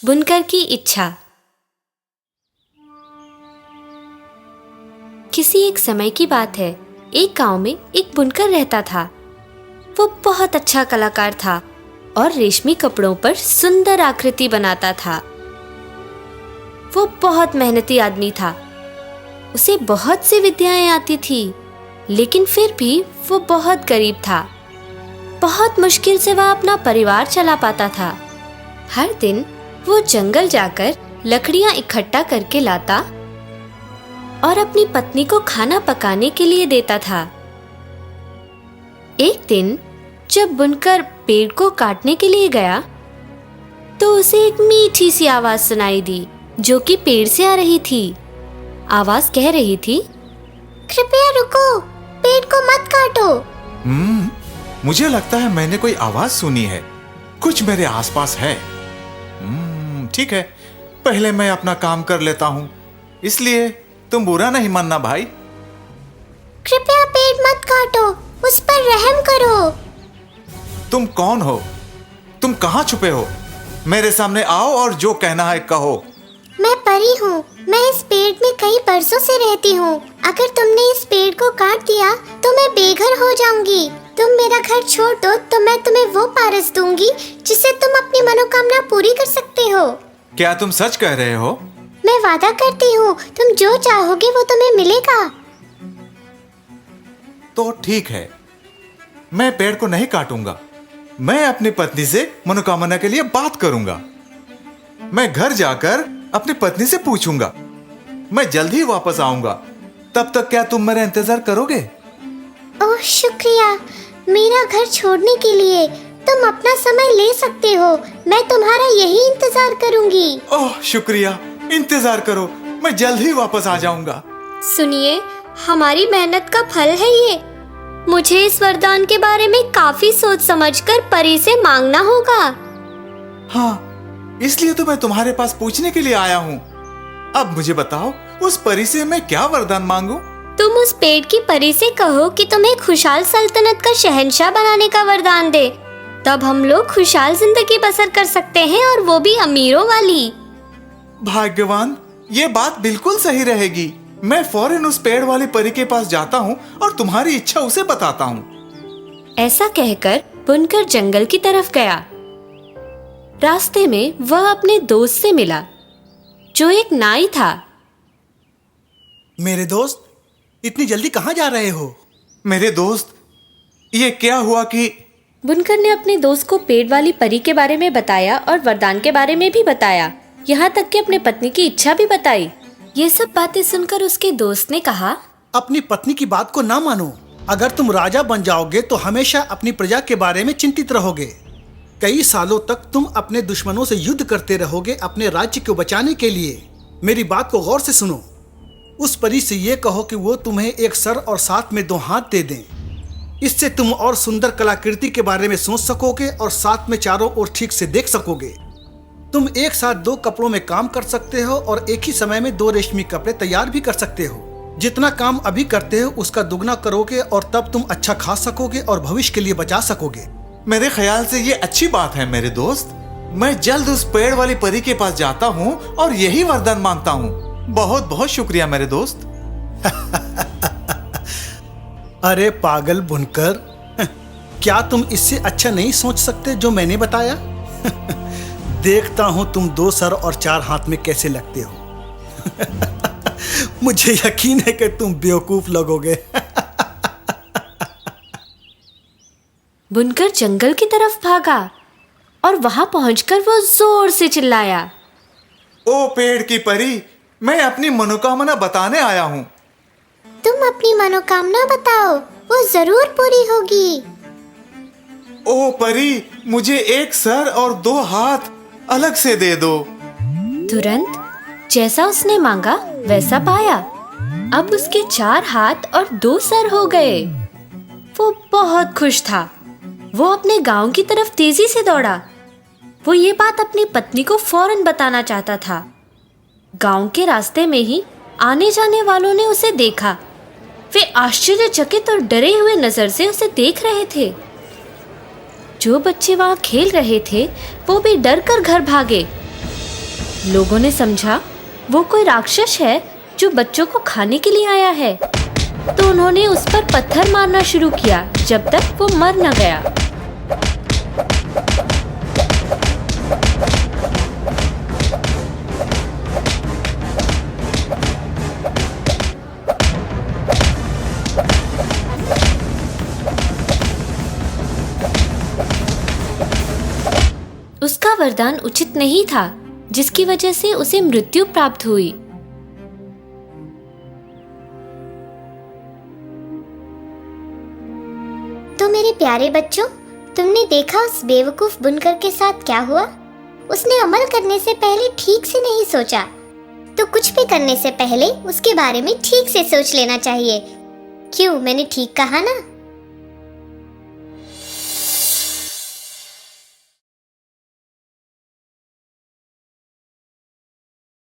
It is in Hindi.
बुनकर की इच्छा। किसी एक समय की बात है। एक गांव में एक बुनकर रहता था। वो बहुत अच्छा कलाकार था और रेशमी कपड़ों पर सुंदर आकृति बनाता था। वो बहुत मेहनती आदमी था। उसे बहुत सी विद्याएं आती थी, लेकिन फिर भी वो बहुत गरीब था। बहुत मुश्किल से वह अपना परिवार चला पाता था। हर दिन वो जंगल जाकर लकड़ियां इकट्ठा करके लाता और अपनी पत्नी को खाना पकाने के लिए देता था। एक दिन जब बुनकर पेड़ को काटने के लिए गया तो उसे एक मीठी सी आवाज सुनाई दी, जो कि पेड़ से आ रही थी। आवाज कह रही थी, कृपया रुको, पेड़ को मत काटो। मुझे लगता है मैंने कोई आवाज सुनी है। कुछ मेरे आसपास है। ठीक है, पहले मैं अपना काम कर लेता हूँ, इसलिए तुम बुरा नहीं मानना भाई। कृपया पेड़ मत काटो, उस पर रहम करो। तुम कौन हो? तुम कहाँ छुपे हो? मेरे सामने आओ और जो कहना है कहो। मैं परी हूँ। मैं इस पेड़ में कई बरसों से रहती हूँ। अगर तुमने इस पेड़ को काट दिया तो मैं बेघर हो जाऊंगी। तुम मेरा घर छोड़ दो तो मैं तुम्हें वो पारस दूंगी जिससे तुम अपनी मनोकामना पूरी कर सकते हो। क्या तुम सच कह रहे हो? मैं वादा करती हूँ, तुम जो चाहोगे वो तुम्हें मिलेगा। तो ठीक है, मैं पेड़ को नहीं काटूंगा। मैं अपनी पत्नी से मनोकामना के लिए बात करूंगा। मैं घर जाकर अपनी पत्नी से पूछूंगा। मैं जल्द ही वापस आऊंगा। तब तक क्या तुम मेरा इंतजार करोगे? ओह शुक्रिया, मेरा घर छोड़ने के लिए। तुम अपना समय ले सकते हो। मैं तुम्हारा यही इंतजार करूंगी। ओह शुक्रिया, इंतजार करो, मैं जल्द ही वापस आ जाऊंगा। सुनिए, हमारी मेहनत का फल है ये। मुझे इस वरदान के बारे में काफी सोच समझकर परी से मांगना होगा। हाँ, इसलिए तो मैं तुम्हारे पास पूछने के लिए आया हूँ। अब मुझे बताओ, उस परी से मैं क्या वरदान मांगू? तुम उस पेड़ की परी से कहो कि तुम्हें खुशहाल सल्तनत का शहंशाह बनाने का वरदान दे। तब हम लोग खुशहाल जिंदगी बसर कर सकते हैं, और वो भी अमीरों वाली। भाग्यवान, ये बात बिल्कुल सही रहेगी। मैं फौरन उस पेड़ वाली परी के पास जाता हूँ और तुम्हारी इच्छा उसे बताता हूँ। ऐसा कहकर बुनकर जंगल की तरफ गया। रास्ते में वह अपने दोस्त से मिला, जो एक नाई था। मेरे दोस्त, इतनी जल्दी कहाँ जा रहे हो? मेरे दोस्त, ये क्या हुआ कि... बुनकर ने अपने दोस्त को पेड़ वाली परी के बारे में बताया और वरदान के बारे में भी बताया, यहाँ तक कि अपने पत्नी की इच्छा भी बताई। ये सब बातें सुनकर उसके दोस्त ने कहा, अपनी पत्नी की बात को ना मानो। अगर तुम राजा बन जाओगे तो हमेशा अपनी प्रजा के बारे में चिंतित रहोगे। कई सालों तक तुम अपने दुश्मनों से युद्ध करते रहोगे अपने राज्य को बचाने के लिए। मेरी बात को गौर से सुनो। उस परी से ये कहो कि वो तुम्हें एक सर और साथ में 2 हाथ दे दें। इससे तुम और सुंदर कलाकृति के बारे में सोच सकोगे और साथ में चारों ओर ठीक से देख सकोगे। तुम एक साथ 2 कपड़ों में काम कर सकते हो और एक ही समय में 2 रेशमी कपड़े तैयार भी कर सकते हो। जितना काम अभी करते हो उसका दुगना करोगे और तब तुम अच्छा खा सकोगे और भविष्य के लिए बचा सकोगे। मेरे ख्याल से ये अच्छी बात है मेरे दोस्त। मैं जल्द उस पेड़ वाली परी के पास जाता हूँ और यही वरदान मांगता हूँ। बहुत बहुत शुक्रिया मेरे दोस्त। अरे पागल बुनकर, क्या तुम इससे अच्छा नहीं सोच सकते जो मैंने बताया? देखता हूं तुम 2 सर और 4 हाथ में कैसे लगते हो। मुझे यकीन है कि तुम बेवकूफ लगोगे। बुनकर जंगल की तरफ भागा और वहां पहुंचकर वो जोर से चिल्लाया, ओ पेड़ की परी, मैं अपनी मनोकामना बताने आया हूँ। तुम अपनी मनोकामना बताओ, वो जरूर पूरी होगी। ओ परी, मुझे एक सर और 2 हाथ अलग से दे दो। तुरंत जैसा उसने मांगा वैसा पाया। अब उसके 4 हाथ और 2 सर हो गए। वो बहुत खुश था। वो अपने गांव की तरफ तेजी से दौड़ा। वो ये बात अपनी पत्नी को फौरन बताना चाहता था। गांव के रास्ते में ही आने जाने वालों ने उसे देखा। वे आश्चर्यचकित और डरे हुए नजर से उसे देख रहे थे। जो बच्चे वहां खेल रहे थे वो भी डर कर घर भागे। लोगों ने समझा वो कोई राक्षस है जो बच्चों को खाने के लिए आया है, तो उन्होंने उस पर पत्थर मारना शुरू किया जब तक वो मर न गया। उसका वरदान उचित नहीं था, जिसकी वजह से उसे मृत्यु प्राप्त हुई। तो मेरे प्यारे बच्चों, तुमने देखा उस बेवकूफ बुनकर के साथ क्या हुआ? उसने अमल करने से पहले ठीक से नहीं सोचा। तो कुछ भी करने से पहले उसके बारे में ठीक से सोच लेना चाहिए। क्यों, मैंने ठीक कहा ना?